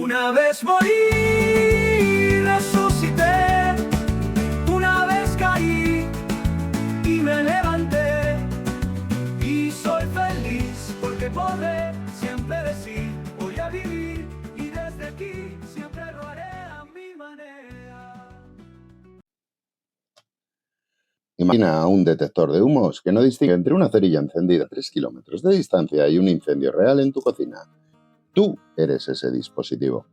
Una vez morí, resucité, una vez caí y me levanté. Y soy feliz porque podré siempre decir, voy a vivir y desde aquí siempre lo haré a mi manera. Imagina un detector de humos que no distingue entre una cerilla encendida a 3 kilómetros de distancia y un incendio real en tu cocina. Tú eres ese dispositivo.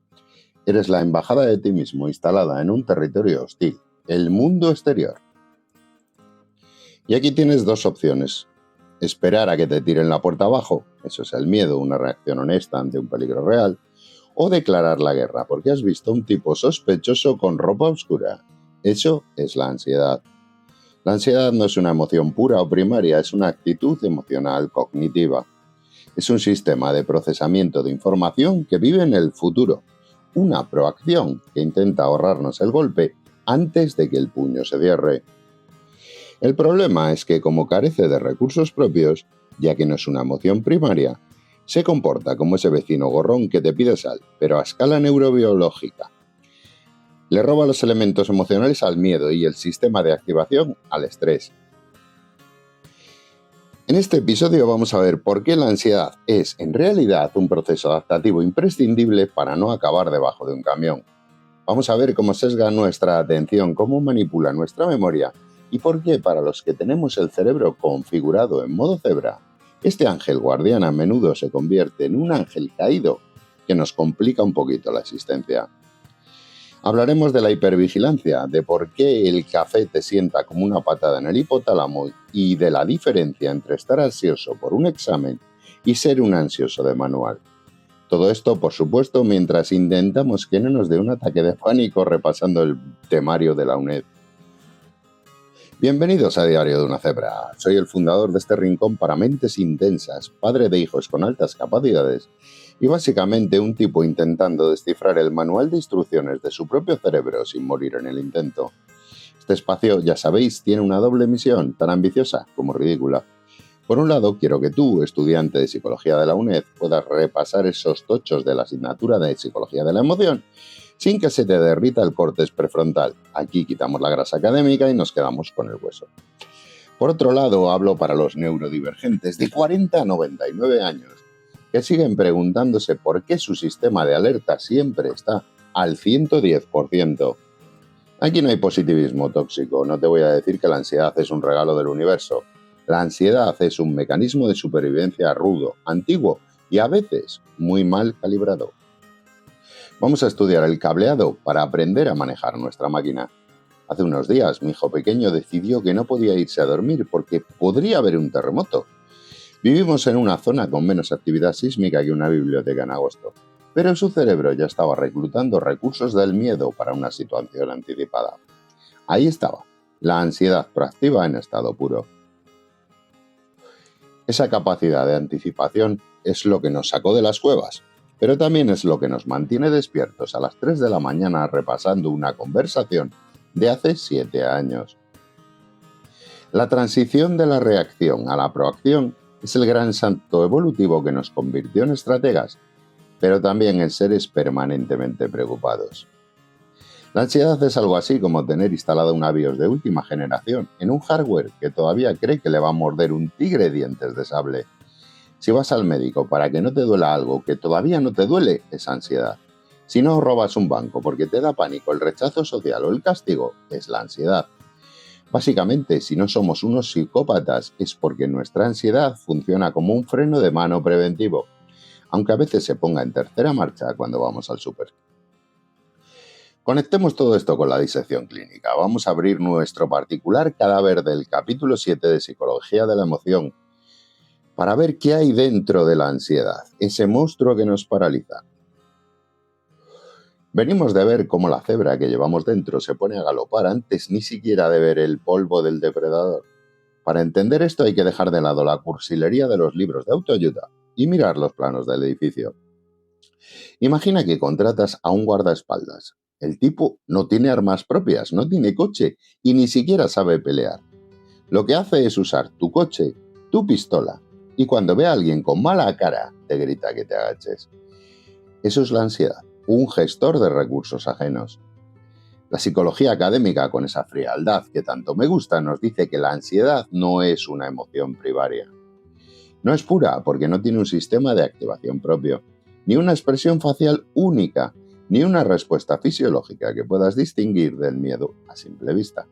Eres la embajada de ti mismo instalada en un territorio hostil, el mundo exterior. Y aquí tienes dos opciones. Esperar a que te tiren la puerta abajo, eso es el miedo, una reacción honesta ante un peligro real, o declarar la guerra porque has visto un tipo sospechoso con ropa oscura. Eso es la ansiedad. La ansiedad no es una emoción pura o primaria, es una actitud emocional cognitiva. Es un sistema de procesamiento de información que vive en el futuro, una proacción que intenta ahorrarnos el golpe antes de que el puño se cierre. El problema es que como carece de recursos propios, ya que no es una emoción primaria, se comporta como ese vecino gorrón que te pide sal, pero a escala neurobiológica. Le roba los elementos emocionales al miedo y el sistema de activación al estrés. En este episodio vamos a ver por qué la ansiedad es en realidad un proceso adaptativo imprescindible para no acabar debajo de un camión. Vamos a ver cómo sesga nuestra atención, cómo manipula nuestra memoria y por qué para los que tenemos el cerebro configurado en modo cebra, este ángel guardián a menudo se convierte en un ángel caído que nos complica un poquito la existencia. Hablaremos de la hipervigilancia, de por qué el café te sienta como una patada en el hipotálamo y de la diferencia entre estar ansioso por un examen y ser un ansioso de manual. Todo esto, por supuesto, mientras intentamos que no nos dé un ataque de pánico repasando el temario de la UNED. Bienvenidos a Diario de una Cebra. Soy el fundador de este rincón para mentes intensas, padre de hijos con altas capacidades y básicamente un tipo intentando descifrar el manual de instrucciones de su propio cerebro sin morir en el intento. Este espacio, ya sabéis, tiene una doble misión, tan ambiciosa como ridícula. Por un lado, quiero que tú, estudiante de Psicología de la UNED, puedas repasar esos tochos de la asignatura de Psicología de la Emoción sin que se te derrita el córtex prefrontal. Aquí quitamos la grasa académica y nos quedamos con el hueso. Por otro lado, hablo para los neurodivergentes de 40 a 99 años, que siguen preguntándose por qué su sistema de alerta siempre está al 110%. Aquí no hay positivismo tóxico, no te voy a decir que la ansiedad es un regalo del universo. La ansiedad es un mecanismo de supervivencia rudo, antiguo y a veces muy mal calibrado. Vamos a estudiar el cableado para aprender a manejar nuestra máquina. Hace unos días mi hijo pequeño decidió que no podía irse a dormir porque podría haber un terremoto. Vivimos en una zona con menos actividad sísmica que una biblioteca en agosto, pero su cerebro ya estaba reclutando recursos del miedo para una situación anticipada. Ahí estaba, la ansiedad proactiva en estado puro. Esa capacidad de anticipación es lo que nos sacó de las cuevas, pero también es lo que nos mantiene despiertos a las 3 de la mañana repasando una conversación de hace 7 años. La transición de la reacción a la proacción es el gran salto evolutivo que nos convirtió en estrategas, pero también en seres permanentemente preocupados. La ansiedad es algo así como tener instalado una BIOS de última generación en un hardware que todavía cree que le va a morder un tigre dientes de sable. Si vas al médico para que no te duela algo que todavía no te duele, es ansiedad. Si no robas un banco porque te da pánico el rechazo social o el castigo, es la ansiedad. Básicamente, si no somos unos psicópatas, es porque nuestra ansiedad funciona como un freno de mano preventivo, aunque a veces se ponga en tercera marcha cuando vamos al súper. Conectemos todo esto con la disección clínica. Vamos a abrir nuestro particular cadáver del capítulo 7 de Psicología de la Emoción para ver qué hay dentro de la ansiedad, ese monstruo que nos paraliza. Venimos de ver cómo la cebra que llevamos dentro se pone a galopar antes ni siquiera de ver el polvo del depredador. Para entender esto hay que dejar de lado la cursilería de los libros de autoayuda y mirar los planos del edificio. Imagina que contratas a un guardaespaldas. El tipo no tiene armas propias, no tiene coche y ni siquiera sabe pelear. Lo que hace es usar tu coche, tu pistola y cuando ve a alguien con mala cara te grita que te agaches. Eso es la ansiedad. un gestor de recursos ajenos. La psicología académica, con esa frialdad que tanto me gusta, nos dice que la ansiedad no es una emoción primaria. No es pura porque no tiene un sistema de activación propio, ni una expresión facial única, ni una respuesta fisiológica que puedas distinguir del miedo a simple vista.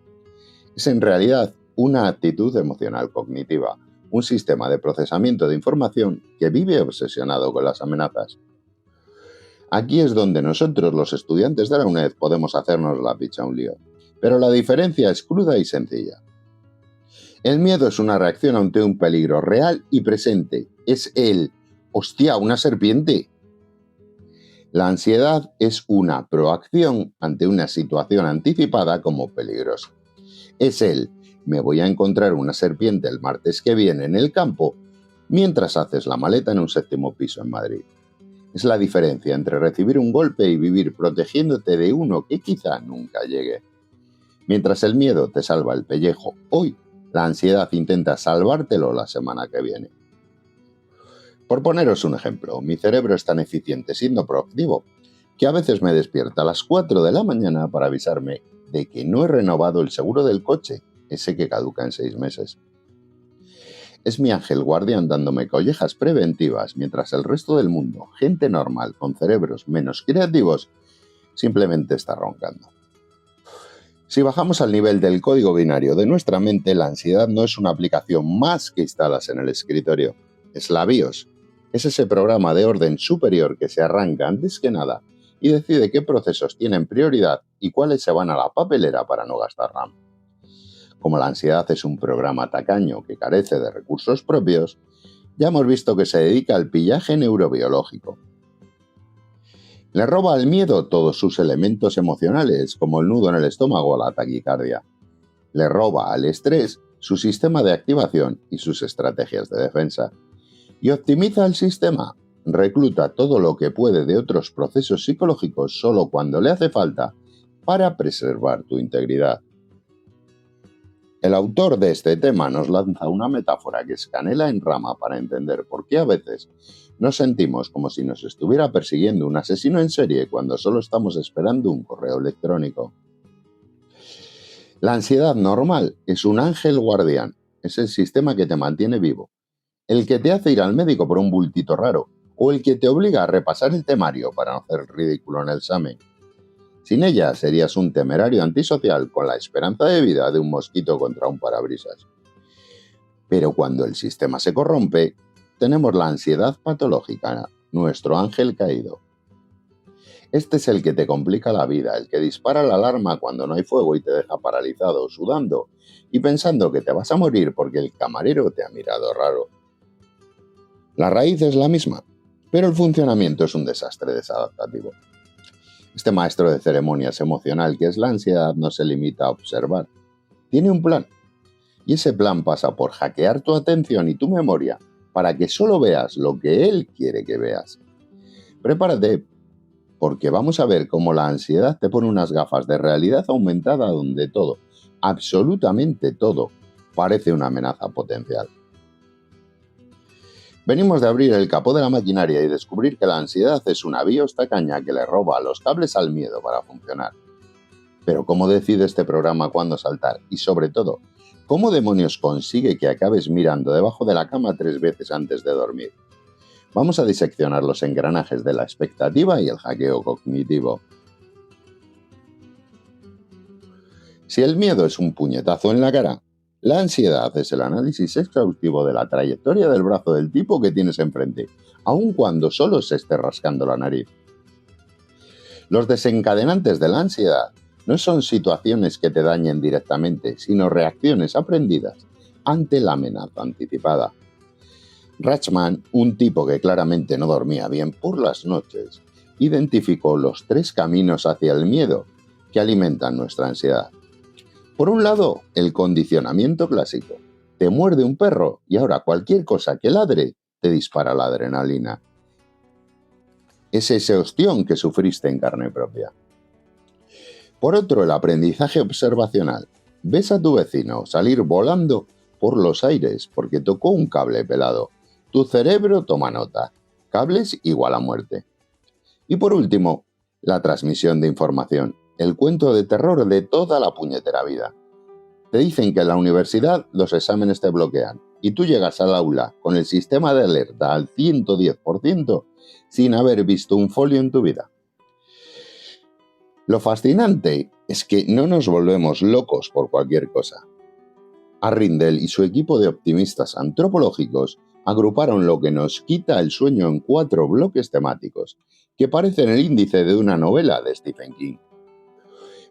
Es en realidad una actitud emocional cognitiva, un sistema de procesamiento de información que vive obsesionado con las amenazas. Aquí es donde nosotros, los estudiantes de la UNED, podemos hacernos la picha un lío. Pero la diferencia es cruda y sencilla. El miedo es una reacción ante un peligro real y presente. Es ¡hostia, una serpiente! La ansiedad es una proacción ante una situación anticipada como peligrosa. Es me voy a encontrar una serpiente el martes que viene en el campo mientras haces la maleta en un 7º piso en Madrid. Es la diferencia entre recibir un golpe y vivir protegiéndote de uno que quizá nunca llegue. Mientras el miedo te salva el pellejo hoy, la ansiedad intenta salvártelo la semana que viene. Por poneros un ejemplo, mi cerebro es tan eficiente siendo proactivo que a veces me despierta a las 4 de la mañana para avisarme de que no he renovado el seguro del coche, ese que caduca en 6 meses. Es mi ángel guardián dándome collejas preventivas mientras el resto del mundo, gente normal con cerebros menos creativos, simplemente está roncando. Si bajamos al nivel del código binario de nuestra mente, la ansiedad no es una aplicación más que instalas en el escritorio. Es la BIOS. Es ese programa de orden superior que se arranca antes que nada y decide qué procesos tienen prioridad y cuáles se van a la papelera para no gastar RAM. Como la ansiedad es un programa tacaño que carece de recursos propios, ya hemos visto que se dedica al pillaje neurobiológico. Le roba al miedo todos sus elementos emocionales, como el nudo en el estómago o la taquicardia. Le roba al estrés su sistema de activación y sus estrategias de defensa. Y optimiza el sistema. Recluta todo lo que puede de otros procesos psicológicos solo cuando le hace falta para preservar tu integridad. El autor de este tema nos lanza una metáfora que es canela en rama para entender por qué a veces nos sentimos como si nos estuviera persiguiendo un asesino en serie cuando solo estamos esperando un correo electrónico. La ansiedad normal es un ángel guardián, es el sistema que te mantiene vivo, el que te hace ir al médico por un bultito raro o el que te obliga a repasar el temario para no hacer el ridículo en el examen. Sin ella serías un temerario antisocial con la esperanza de vida de un mosquito contra un parabrisas. Pero cuando el sistema se corrompe, tenemos la ansiedad patológica, nuestro ángel caído. Este es el que te complica la vida, el que dispara la alarma cuando no hay fuego y te deja paralizado, sudando y pensando que te vas a morir porque el camarero te ha mirado raro. La raíz es la misma, pero el funcionamiento es un desastre desadaptativo. Este maestro de ceremonias emocional que es la ansiedad no se limita a observar. Tiene un plan. Y ese plan pasa por hackear tu atención y tu memoria para que solo veas lo que él quiere que veas. Prepárate, porque vamos a ver cómo la ansiedad te pone unas gafas de realidad aumentada donde todo, absolutamente todo, parece una amenaza potencial. Venimos de abrir el capó de la maquinaria y descubrir que la ansiedad es una BIOS tacaña que le roba los cables al miedo para funcionar. Pero ¿cómo decide este programa cuándo saltar? Y sobre todo, ¿cómo demonios consigue que acabes mirando debajo de la cama 3 veces antes de dormir? Vamos a diseccionar los engranajes de la expectativa y el hackeo cognitivo. Si el miedo es un puñetazo en la cara, la ansiedad es el análisis exhaustivo de la trayectoria del brazo del tipo que tienes enfrente, aun cuando solo se esté rascando la nariz. Los desencadenantes de la ansiedad no son situaciones que te dañen directamente, sino reacciones aprendidas ante la amenaza anticipada. Rachman, un tipo que claramente no dormía bien por las noches, identificó los 3 caminos hacia el miedo que alimentan nuestra ansiedad. Por un lado, el condicionamiento clásico. Te muerde un perro y ahora cualquier cosa que ladre te dispara la adrenalina. Es ese ostión que sufriste en carne propia. Por otro, el aprendizaje observacional. Ves a tu vecino salir volando por los aires porque tocó un cable pelado. Tu cerebro toma nota. Cables igual a muerte. Y por último, La transmisión de información, el cuento de terror de toda la puñetera vida. Te dicen que en la universidad los exámenes te bloquean y tú llegas al aula con el sistema de alerta al 110% sin haber visto un folio en tu vida. Lo fascinante es que no nos volvemos locos por cualquier cosa. Arrindell y su equipo de optimistas antropológicos agruparon lo que nos quita el sueño en 4 bloques temáticos, que parecen el índice de una novela de Stephen King.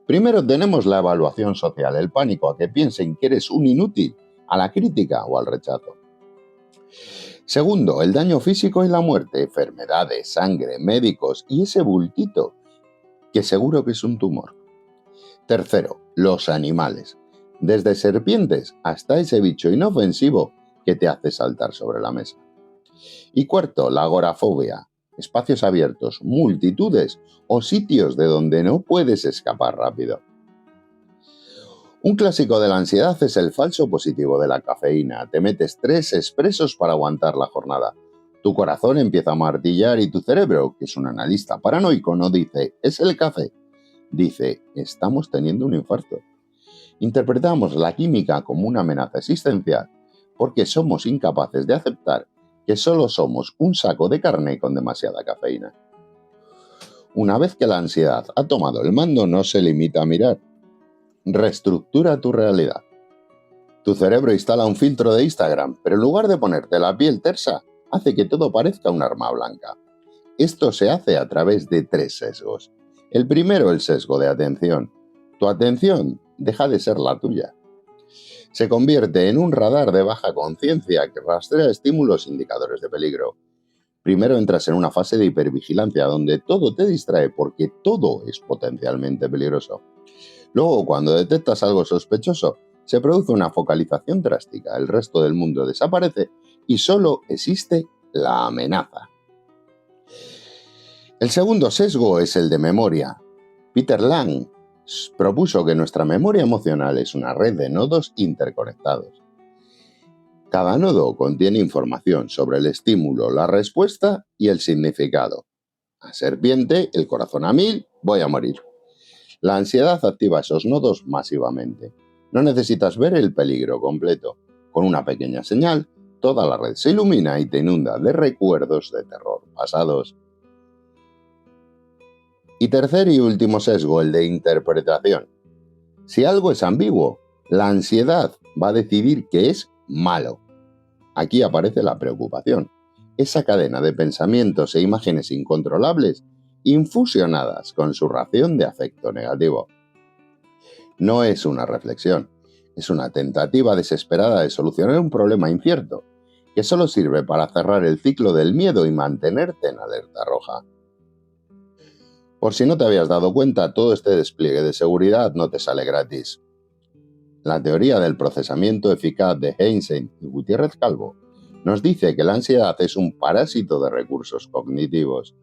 Primero tenemos la evaluación social, el pánico a que piensen que eres un inútil, a la crítica o al rechazo. Segundo, el daño físico y la muerte, enfermedades, sangre, médicos y ese bultito, que seguro que es un tumor. Tercero, los animales, desde serpientes hasta ese bicho inofensivo que te hace saltar sobre la mesa. Y cuarto, la agorafobia, espacios abiertos, multitudes o sitios de donde no puedes escapar rápido. Un clásico de la ansiedad es el falso positivo de la cafeína. Te metes 3 expresos para aguantar la jornada. Tu corazón empieza a martillar y tu cerebro, que es un analista paranoico, no dice «es el café», dice «estamos teniendo un infarto». Interpretamos la química como una amenaza existencial porque somos incapaces de aceptar que solo somos un saco de carne con demasiada cafeína. Una vez que la ansiedad ha tomado el mando, no se limita a mirar. Reestructura tu realidad. Tu cerebro instala un filtro de Instagram, pero en lugar de ponerte la piel tersa, hace que todo parezca un arma blanca. Esto se hace a través de 3 sesgos. El primero, el sesgo de atención. Tu atención deja de ser la tuya. Se convierte en un radar de baja conciencia que rastrea estímulos indicadores de peligro. Primero entras en una fase de hipervigilancia donde todo te distrae porque todo es potencialmente peligroso. Luego, cuando detectas algo sospechoso, se produce una focalización drástica. El resto del mundo desaparece y solo existe la amenaza. El segundo sesgo es el de memoria. Peter Lang propuso que nuestra memoria emocional es una red de nodos interconectados. Cada nodo contiene información sobre el estímulo, la respuesta y el significado. A serpiente, el corazón a 1000, voy a morir. La ansiedad activa esos nodos masivamente. No necesitas ver el peligro completo. Con una pequeña señal, toda la red se ilumina y te inunda de recuerdos de terror pasados. Y tercer y último sesgo, el de interpretación. Si algo es ambiguo, la ansiedad va a decidir que es malo. Aquí aparece la preocupación, esa cadena de pensamientos e imágenes incontrolables infusionadas con su ración de afecto negativo. No es una reflexión, es una tentativa desesperada de solucionar un problema incierto, que solo sirve para cerrar el ciclo del miedo y mantenerte en alerta roja. Por si no te habías dado cuenta, todo este despliegue de seguridad no te sale gratis. La teoría del procesamiento eficaz de Einstein y Gutiérrez Calvo nos dice que la ansiedad es un parásito de recursos cognitivos.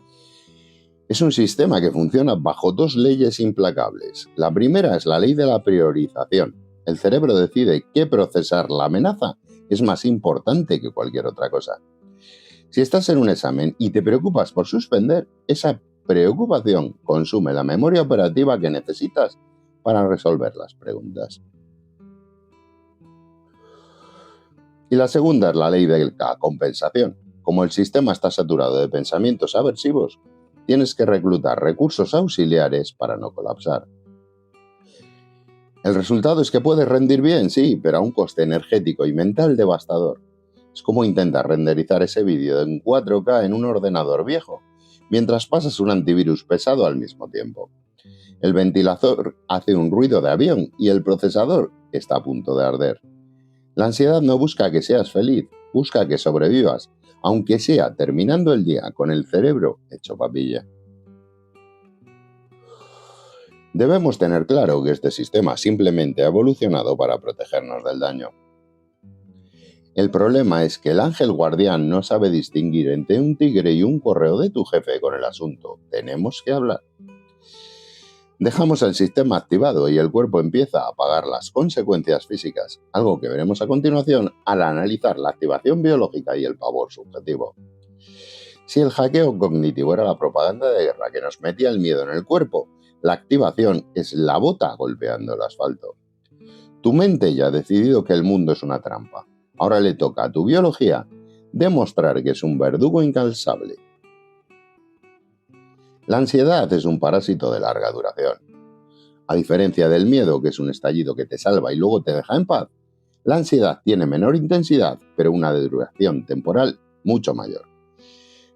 Es un sistema que funciona bajo 2 leyes implacables. La primera es la ley de la priorización. El cerebro decide que procesar la amenaza es más importante que cualquier otra cosa. Si estás en un examen y te preocupas por suspender, esa preocupación consume la memoria operativa que necesitas para resolver las preguntas. Y la segunda es la ley de la compensación. Como el sistema está saturado de pensamientos aversivos, tienes que reclutar recursos auxiliares para no colapsar. El resultado es que puedes rendir bien, sí, pero a un coste energético y mental devastador. Es como intentar renderizar ese vídeo en 4K en un ordenador viejo, mientras pasas un antivirus pesado al mismo tiempo. El ventilador hace un ruido de avión y el procesador está a punto de arder. La ansiedad no busca que seas feliz, busca que sobrevivas, aunque sea terminando el día con el cerebro hecho papilla. Debemos tener claro que este sistema simplemente ha evolucionado para protegernos del daño. El problema es que el ángel guardián no sabe distinguir entre un tigre y un correo de tu jefe con el asunto. Tenemos que hablar. Dejamos el sistema activado y el cuerpo empieza a pagar las consecuencias físicas, algo que veremos a continuación al analizar la activación biológica y el pavor subjetivo. Si el hackeo cognitivo era la propaganda de guerra que nos metía el miedo en el cuerpo, la activación es la bota golpeando el asfalto. Tu mente ya ha decidido que el mundo es una trampa. Ahora le toca a tu biología demostrar que es un verdugo incansable. La ansiedad es un parásito de larga duración. A diferencia del miedo, que es un estallido que te salva y luego te deja en paz, la ansiedad tiene menor intensidad, pero una duración temporal mucho mayor.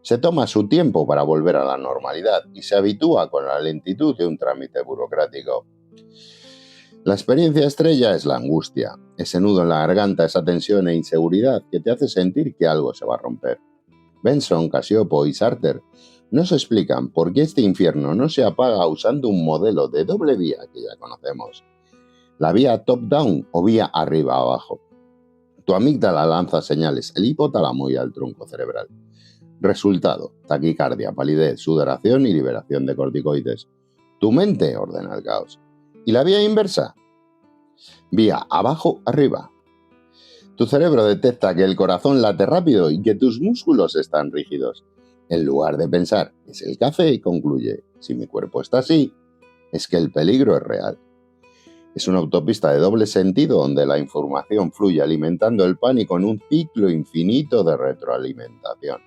Se toma su tiempo para volver a la normalidad y se habitúa con la lentitud de un trámite burocrático. La experiencia estrella es la angustia, ese nudo en la garganta, esa tensión e inseguridad que te hace sentir que algo se va a romper. Benson, Casiopo y Sartre nos explican por qué este infierno no se apaga usando un modelo de doble vía que ya conocemos. La vía top-down o vía arriba-abajo. Tu amígdala lanza señales al hipotálamo y al tronco cerebral. Resultado: taquicardia, palidez, sudoración y liberación de corticoides. Tu mente ordena el caos. ¿Y la vía inversa? Vía abajo-arriba. Tu cerebro detecta que el corazón late rápido y que tus músculos están rígidos. En lugar de pensar, es el café, y concluye, si mi cuerpo está así, es que el peligro es real. Es una autopista de doble sentido donde la información fluye alimentando el pánico en un ciclo infinito de retroalimentación.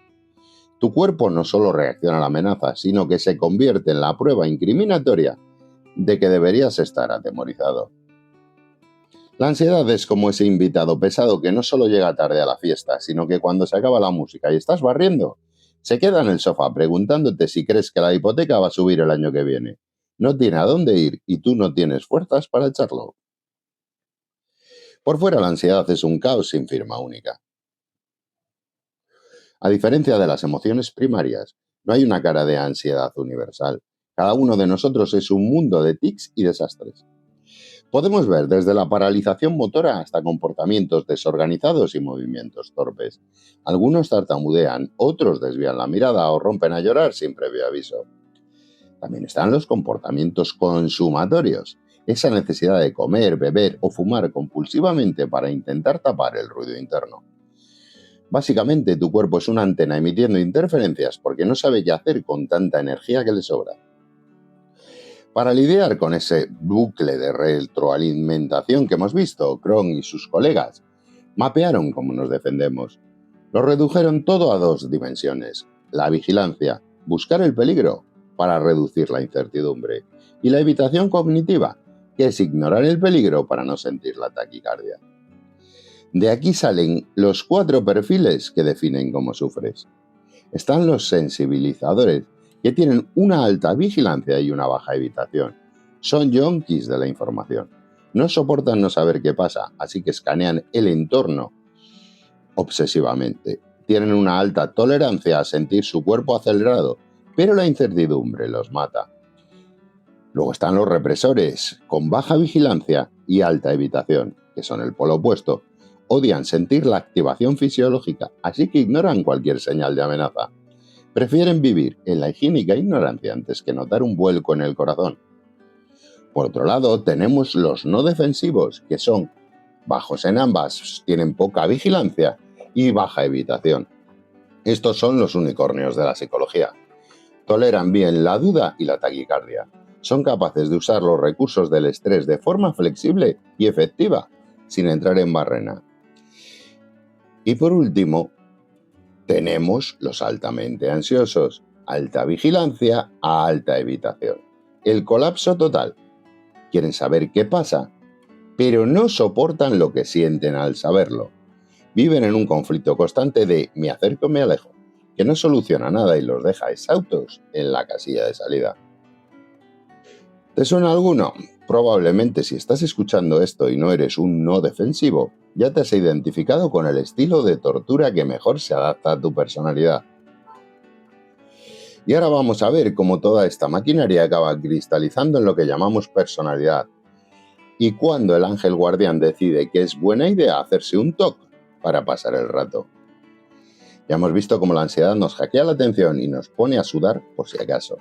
Tu cuerpo no solo reacciona a la amenaza, sino que se convierte en la prueba incriminatoria de que deberías estar atemorizado. La ansiedad es como ese invitado pesado que no solo llega tarde a la fiesta, sino que cuando se acaba la música y estás barriendo, se queda en el sofá preguntándote si crees que la hipoteca va a subir el año que viene. No tiene a dónde ir y tú no tienes fuerzas para echarlo. Por fuera, la ansiedad es un caos sin firma única. A diferencia de las emociones primarias, no hay una cara de ansiedad universal. Cada uno de nosotros es un mundo de tics y desastres. Podemos ver desde la paralización motora hasta comportamientos desorganizados y movimientos torpes. Algunos tartamudean, otros desvían la mirada o rompen a llorar sin previo aviso. También están los comportamientos consumatorios, esa necesidad de comer, beber o fumar compulsivamente para intentar tapar el ruido interno. Básicamente, tu cuerpo es una antena emitiendo interferencias porque no sabe qué hacer con tanta energía que le sobra. Para lidiar con ese bucle de retroalimentación que hemos visto, Cron y sus colegas mapearon cómo nos defendemos. Lo redujeron todo a dos dimensiones: la vigilancia, buscar el peligro para reducir la incertidumbre, y la evitación cognitiva, que es ignorar el peligro para no sentir la taquicardia. De aquí salen los 4 perfiles que definen cómo sufres. Están los sensibilizadores, que tienen una alta vigilancia y una baja evitación. Son yonkis de la información. No soportan no saber qué pasa, así que escanean el entorno obsesivamente. Tienen una alta tolerancia a sentir su cuerpo acelerado, pero la incertidumbre los mata. Luego están los represores, con baja vigilancia y alta evitación, que son el polo opuesto. Odian sentir la activación fisiológica, así que ignoran cualquier señal de amenaza. Prefieren vivir en la higiénica ignorancia antes que notar un vuelco en el corazón. Por otro lado, tenemos los no defensivos, que son bajos en ambas, tienen poca vigilancia y baja evitación. Estos son los unicornios de la psicología. Toleran bien la duda y la taquicardia. Son capaces de usar los recursos del estrés de forma flexible y efectiva, sin entrar en barrena. Y por último, tenemos los altamente ansiosos, alta vigilancia a alta evitación. El colapso total. Quieren saber qué pasa, pero no soportan lo que sienten al saberlo. Viven en un conflicto constante de me acerco, me alejo, que no soluciona nada y los deja exhaustos en la casilla de salida. ¿Te suena alguno? Probablemente si estás escuchando esto y no eres un no defensivo, ya te has identificado con el estilo de tortura que mejor se adapta a tu personalidad. Y ahora vamos a ver cómo toda esta maquinaria acaba cristalizando en lo que llamamos personalidad. Y cuando el ángel guardián decide que es buena idea hacerse un TOC para pasar el rato. Ya hemos visto cómo la ansiedad nos hackea la atención y nos pone a sudar por si acaso.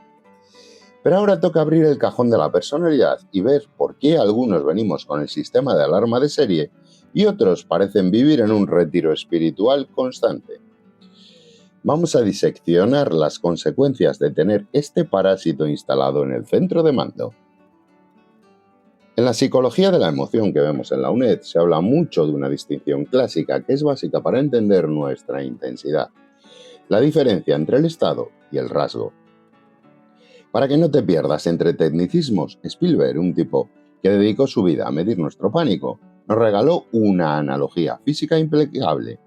Pero ahora toca abrir el cajón de la personalidad y ver por qué algunos venimos con el sistema de alarma de serie y otros parecen vivir en un retiro espiritual constante. Vamos a diseccionar las consecuencias de tener este parásito instalado en el centro de mando. En la psicología de la emoción que vemos en la UNED se habla mucho de una distinción clásica que es básica para entender nuestra intensidad, la diferencia entre el estado y el rasgo. Para que no te pierdas entre tecnicismos, Spielberg, un tipo que dedicó su vida a medir nuestro pánico, nos regaló una analogía física impecable.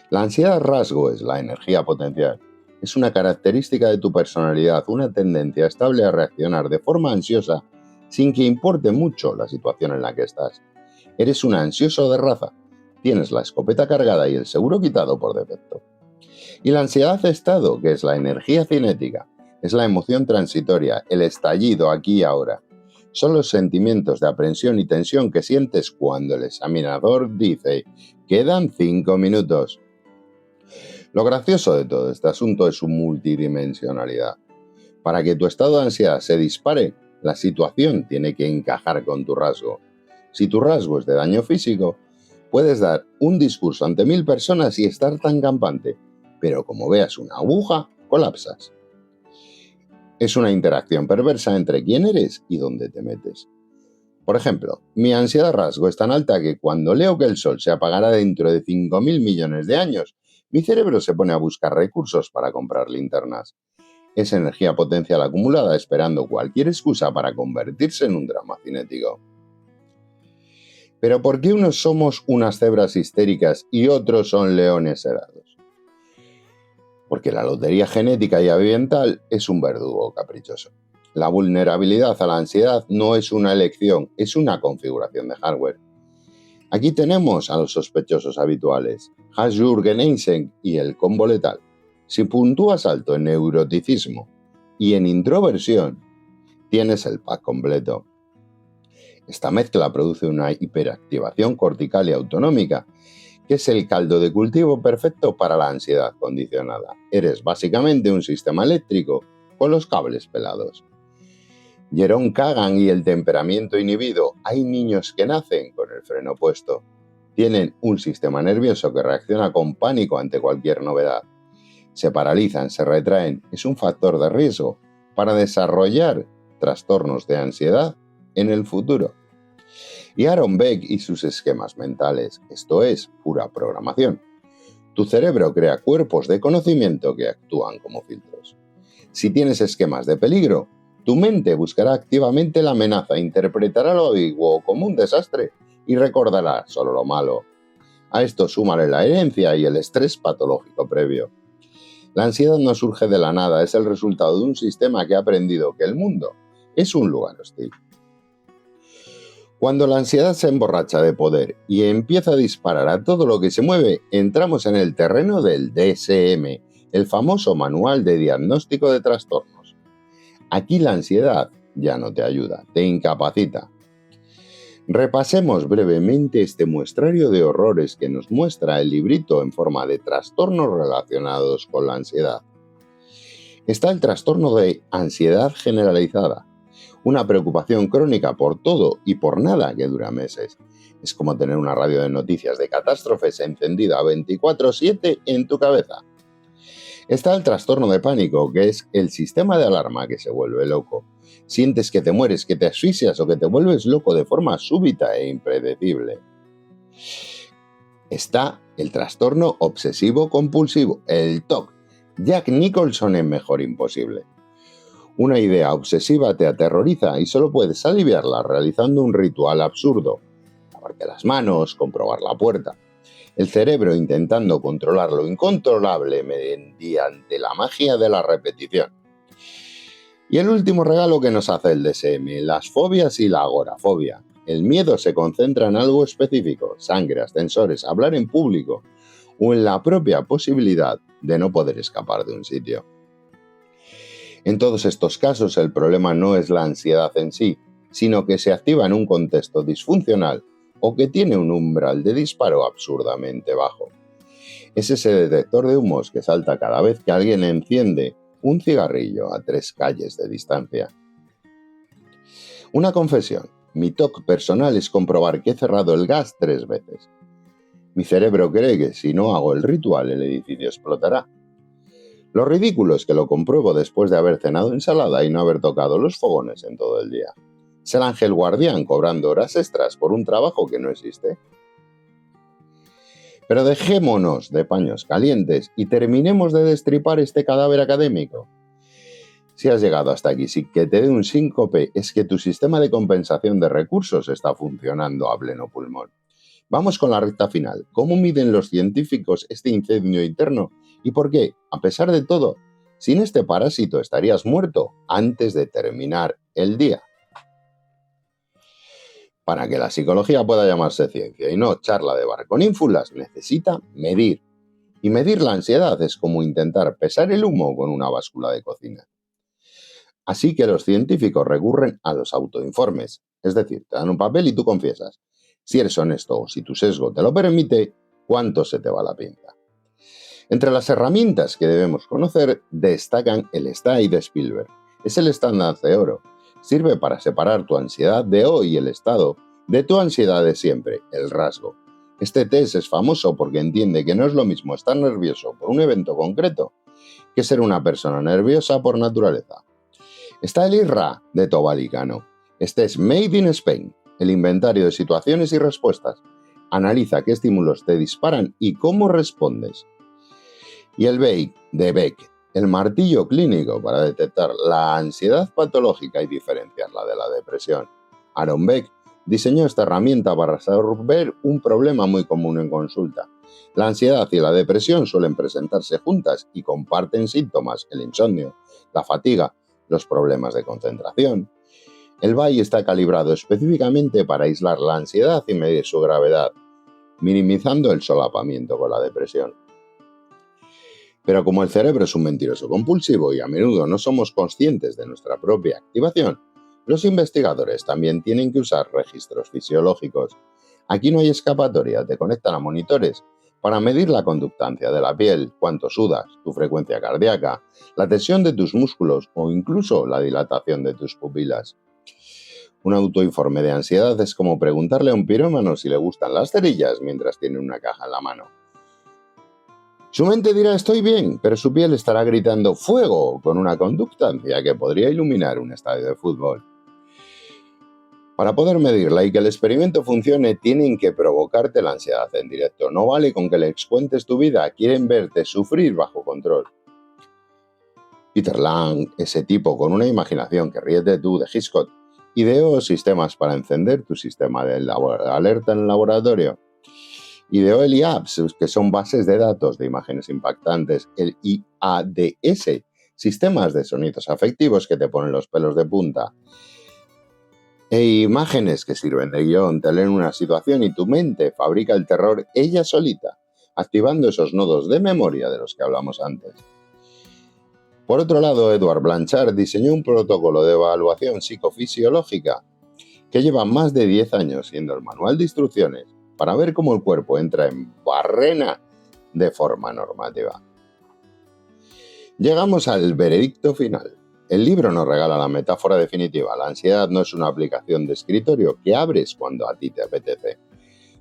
La ansiedad rasgo es la energía potencial. Es una característica de tu personalidad, una tendencia estable a reaccionar de forma ansiosa sin que importe mucho la situación en la que estás. Eres un ansioso de raza. Tienes la escopeta cargada y el seguro quitado por defecto. Y la ansiedad de estado, que es la energía cinética, es la emoción transitoria, el estallido aquí y ahora. Son los sentimientos de aprensión y tensión que sientes cuando el examinador dice: quedan 5 minutos. Lo gracioso de todo este asunto es su multidimensionalidad. Para que tu estado de ansiedad se dispare, la situación tiene que encajar con tu rasgo. Si tu rasgo es de daño físico, puedes dar un discurso ante 1000 personas y estar tan campante, pero como veas una aguja, colapsas. Es una interacción perversa entre quién eres y dónde te metes. Por ejemplo, mi ansiedad rasgo es tan alta que cuando leo que el sol se apagará dentro de 5.000 millones de años, mi cerebro se pone a buscar recursos para comprar linternas. Es energía potencial acumulada esperando cualquier excusa para convertirse en un drama cinético. Pero ¿por qué unos somos unas cebras histéricas y otros son leones serados? Porque la lotería genética y ambiental es un verdugo caprichoso. La vulnerabilidad a la ansiedad no es una elección, es una configuración de hardware. Aquí tenemos a los sospechosos habituales, Hans-Jürgen Einstein y el combo letal. Si puntúas alto en neuroticismo y en introversión, tienes el pack completo. Esta mezcla produce una hiperactivación cortical y autonómica, que es el caldo de cultivo perfecto para la ansiedad condicionada. Eres básicamente un sistema eléctrico con los cables pelados. Jerome Kagan y el temperamento inhibido. Hay niños que nacen con el freno puesto. Tienen un sistema nervioso que reacciona con pánico ante cualquier novedad. Se paralizan, se retraen. Es un factor de riesgo para desarrollar trastornos de ansiedad en el futuro. Y Aaron Beck y sus esquemas mentales. Esto es pura programación. Tu cerebro crea cuerpos de conocimiento que actúan como filtros. Si tienes esquemas de peligro, tu mente buscará activamente la amenaza, interpretará lo ambiguo como un desastre y recordará solo lo malo. A esto súmale la herencia y el estrés patológico previo. La ansiedad no surge de la nada, es el resultado de un sistema que ha aprendido que el mundo es un lugar hostil. Cuando la ansiedad se emborracha de poder y empieza a disparar a todo lo que se mueve, entramos en el terreno del DSM, el famoso manual de diagnóstico de trastornos. Aquí la ansiedad ya no te ayuda, te incapacita. Repasemos brevemente este muestrario de horrores que nos muestra el librito en forma de trastornos relacionados con la ansiedad. Está el trastorno de ansiedad generalizada, una preocupación crónica por todo y por nada que dura meses. Es como tener una radio de noticias de catástrofes encendida 24/7 en tu cabeza. Está el trastorno de pánico, que es el sistema de alarma que se vuelve loco. Sientes que te mueres, que te asfixias o que te vuelves loco de forma súbita e impredecible. Está el trastorno obsesivo-compulsivo, el TOC. Jack Nicholson en Mejor Imposible. Una idea obsesiva te aterroriza y solo puedes aliviarla realizando un ritual absurdo. Lavarte las manos, comprobar la puerta. El cerebro intentando controlar lo incontrolable mediante la magia de la repetición. Y el último regalo que nos hace el DSM, las fobias y la agorafobia. El miedo se concentra en algo específico, sangre, ascensores, hablar en público o en la propia posibilidad de no poder escapar de un sitio. En todos estos casos el problema no es la ansiedad en sí, sino que se activa en un contexto disfuncional o que tiene un umbral de disparo absurdamente bajo. Es ese detector de humos que salta cada vez que alguien enciende un cigarrillo a 3 calles de distancia. Una confesión. Mi TOC personal es comprobar que he cerrado el gas 3 veces. Mi cerebro cree que si no hago el ritual el edificio explotará. Lo ridículo es que lo compruebo después de haber cenado ensalada y no haber tocado los fogones en todo el día. ¿Es el ángel guardián cobrando horas extras por un trabajo que no existe? Pero dejémonos de paños calientes y terminemos de destripar este cadáver académico. Si has llegado hasta aquí sin que te dé un síncope, es que tu sistema de compensación de recursos está funcionando a pleno pulmón. Vamos con la recta final. ¿Cómo miden los científicos este incendio interno? ¿Y por qué, a pesar de todo, sin este parásito estarías muerto antes de terminar el día? Para que la psicología pueda llamarse ciencia y no charla de bar con ínfulas, necesita medir. Y medir la ansiedad es como intentar pesar el humo con una báscula de cocina. Así que los científicos recurren a los autoinformes, es decir, te dan un papel y tú confiesas. Si eres honesto o si tu sesgo te lo permite, ¿cuánto se te va la pinza? Entre las herramientas que debemos conocer destacan el STAI de Spielberg. Es el estándar de oro. Sirve para separar tu ansiedad de hoy y el estado de tu ansiedad de siempre, el rasgo. Este test es famoso porque entiende que no es lo mismo estar nervioso por un evento concreto que ser una persona nerviosa por naturaleza. Está el IRRA de Tobalicano. Este es Made in Spain, el inventario de situaciones y respuestas. Analiza qué estímulos te disparan y cómo respondes. Y el BEIC de Beck, el martillo clínico para detectar la ansiedad patológica y diferenciarla de la depresión. Aaron Beck diseñó esta herramienta para resolver un problema muy común en consulta. La ansiedad y la depresión suelen presentarse juntas y comparten síntomas: el insomnio, la fatiga, los problemas de concentración. El BEIC está calibrado específicamente para aislar la ansiedad y medir su gravedad, minimizando el solapamiento con la depresión. Pero como el cerebro es un mentiroso compulsivo y a menudo no somos conscientes de nuestra propia activación, los investigadores también tienen que usar registros fisiológicos. Aquí no hay escapatoria, te conectan a monitores para medir la conductancia de la piel, cuánto sudas, tu frecuencia cardíaca, la tensión de tus músculos o incluso la dilatación de tus pupilas. Un autoinforme de ansiedad es como preguntarle a un pirómano si le gustan las cerillas mientras tiene una caja en la mano. Su mente dirá estoy bien, pero su piel estará gritando ¡fuego! Con una conductancia que podría iluminar un estadio de fútbol. Para poder medirla y que el experimento funcione, tienen que provocarte la ansiedad en directo. No vale con que les cuentes tu vida, quieren verte sufrir bajo control. Peter Lang, ese tipo con una imaginación que ríete tú de Hitchcock, ideó sistemas para encender tu sistema de alerta en el laboratorio. Ideó el IAPS, que son bases de datos de imágenes impactantes, el IADS, sistemas de sonidos afectivos que te ponen los pelos de punta, e imágenes que sirven de guión, te leen una situación y tu mente fabrica el terror ella solita, activando esos nodos de memoria de los que hablamos antes. Por otro lado, Edward Blanchard diseñó un protocolo de evaluación psicofisiológica que lleva más de 10 años siendo el manual de instrucciones para ver cómo el cuerpo entra en barrena de forma normativa. Llegamos al veredicto final. El libro nos regala la metáfora definitiva. La ansiedad no es una aplicación de escritorio que abres cuando a ti te apetece.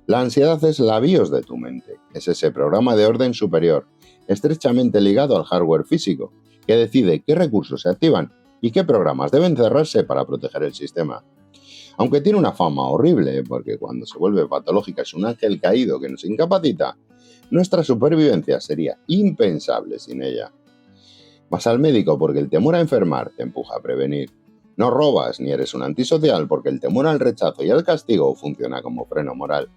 La ansiedad es la BIOS de tu mente. Es ese programa de orden superior, estrechamente ligado al hardware físico, que decide qué recursos se activan y qué programas deben cerrarse para proteger el sistema. Aunque tiene una fama horrible, porque cuando se vuelve patológica es un ángel caído que nos incapacita, nuestra supervivencia sería impensable sin ella. Vas al médico porque el temor a enfermar te empuja a prevenir. No robas ni eres un antisocial porque el temor al rechazo y al castigo funciona como freno moral.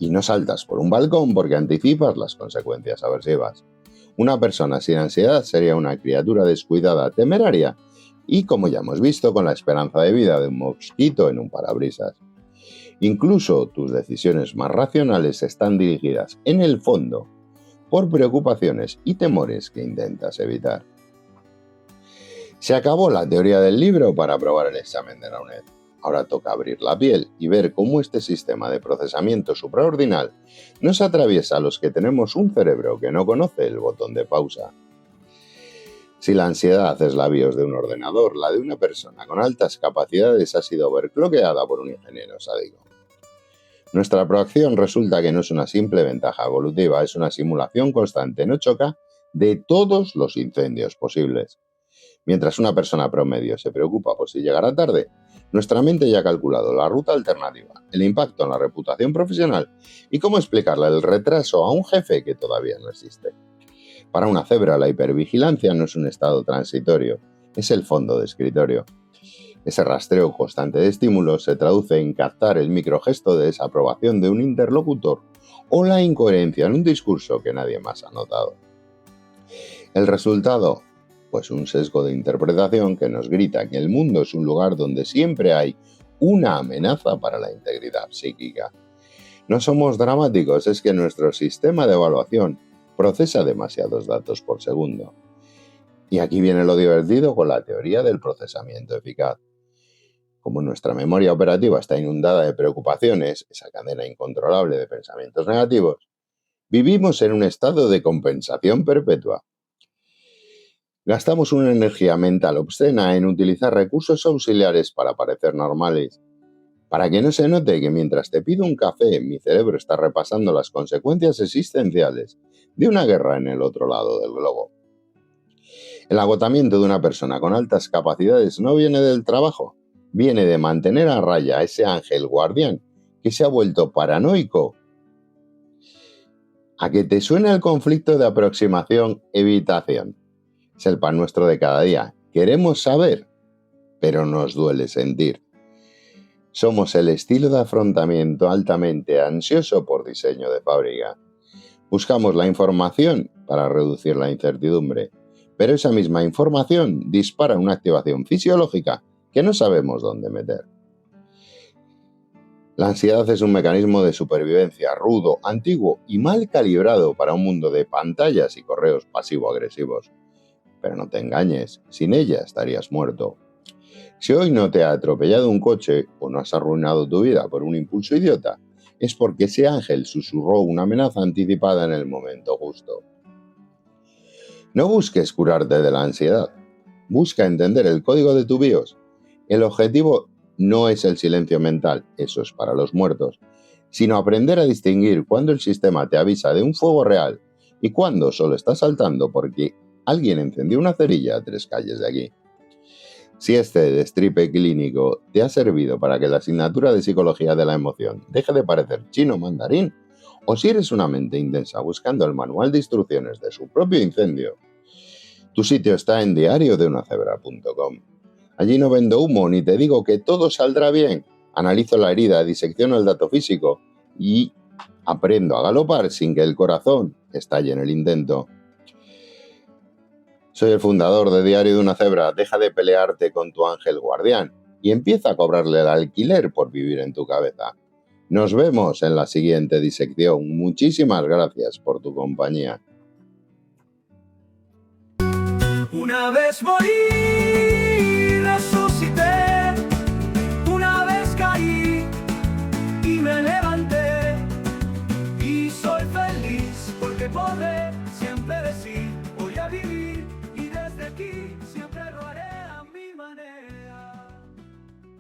Y no saltas por un balcón porque anticipas las consecuencias aversivas. Una persona sin ansiedad sería una criatura descuidada, temeraria, y como ya hemos visto, con la esperanza de vida de un mosquito en un parabrisas. Incluso tus decisiones más racionales están dirigidas, en el fondo, por preocupaciones y temores que intentas evitar. Se acabó la teoría del libro para aprobar el examen de la UNED. Ahora toca abrir la piel y ver cómo este sistema de procesamiento supraordinal nos atraviesa a los que tenemos un cerebro que no conoce el botón de pausa. Si la ansiedad es la BIOS de un ordenador, la de una persona con altas capacidades ha sido overclockeada por un ingeniero sádico. Nuestra proacción resulta que no es una simple ventaja evolutiva, es una simulación constante, no choca de todos los incendios posibles. Mientras una persona promedio se preocupa por si llegará tarde, nuestra mente ya ha calculado la ruta alternativa, el impacto en la reputación profesional y cómo explicarle el retraso a un jefe que todavía no existe. Para una cebra, la hipervigilancia no es un estado transitorio, es el fondo de escritorio. Ese rastreo constante de estímulos se traduce en captar el microgesto de desaprobación de un interlocutor o la incoherencia en un discurso que nadie más ha notado. El resultado, pues un sesgo de interpretación que nos grita que el mundo es un lugar donde siempre hay una amenaza para la integridad psíquica. No somos dramáticos, es que nuestro sistema de evaluación procesa demasiados datos por segundo. Y aquí viene lo divertido con la teoría del procesamiento eficaz. Como nuestra memoria operativa está inundada de preocupaciones, esa cadena incontrolable de pensamientos negativos, vivimos en un estado de compensación perpetua. Gastamos una energía mental obscena en utilizar recursos auxiliares para parecer normales, para que no se note que mientras te pido un café, mi cerebro está repasando las consecuencias existenciales de una guerra en el otro lado del globo. El agotamiento de una persona con altas capacidades no viene del trabajo, viene de mantener a raya a ese ángel guardián que se ha vuelto paranoico. ¿A que te suena el conflicto de aproximación-evitación? Es el pan nuestro de cada día. Queremos saber, pero nos duele sentir. Somos el estilo de afrontamiento altamente ansioso por diseño de fábrica. Buscamos la información para reducir la incertidumbre, pero esa misma información dispara una activación fisiológica que no sabemos dónde meter. La ansiedad es un mecanismo de supervivencia rudo, antiguo y mal calibrado para un mundo de pantallas y correos pasivo-agresivos. Pero no te engañes, sin ella estarías muerto. Si hoy no te ha atropellado un coche o no has arruinado tu vida por un impulso idiota, es porque ese ángel susurró una amenaza anticipada en el momento justo. No busques curarte de la ansiedad, busca entender el código de tu BIOS. El objetivo no es el silencio mental, eso es para los muertos, sino aprender a distinguir cuándo el sistema te avisa de un fuego real y cuándo solo está saltando porque alguien encendió una cerilla a 3 calles de aquí. Si este destripe clínico te ha servido para que la asignatura de psicología de la emoción deje de parecer chino mandarín, o si eres una mente intensa buscando el manual de instrucciones de su propio incendio, tu sitio está en diariodunacebra.com. Allí no vendo humo ni te digo que todo saldrá bien. Analizo la herida, disecciono el dato físico y aprendo a galopar sin que el corazón estalle en el intento. Soy el fundador de Diario de una Cebra. Deja de pelearte con tu ángel guardián y empieza a cobrarle el alquiler por vivir en tu cabeza. Nos vemos en la siguiente disección. Muchísimas gracias por tu compañía. Una vez morí,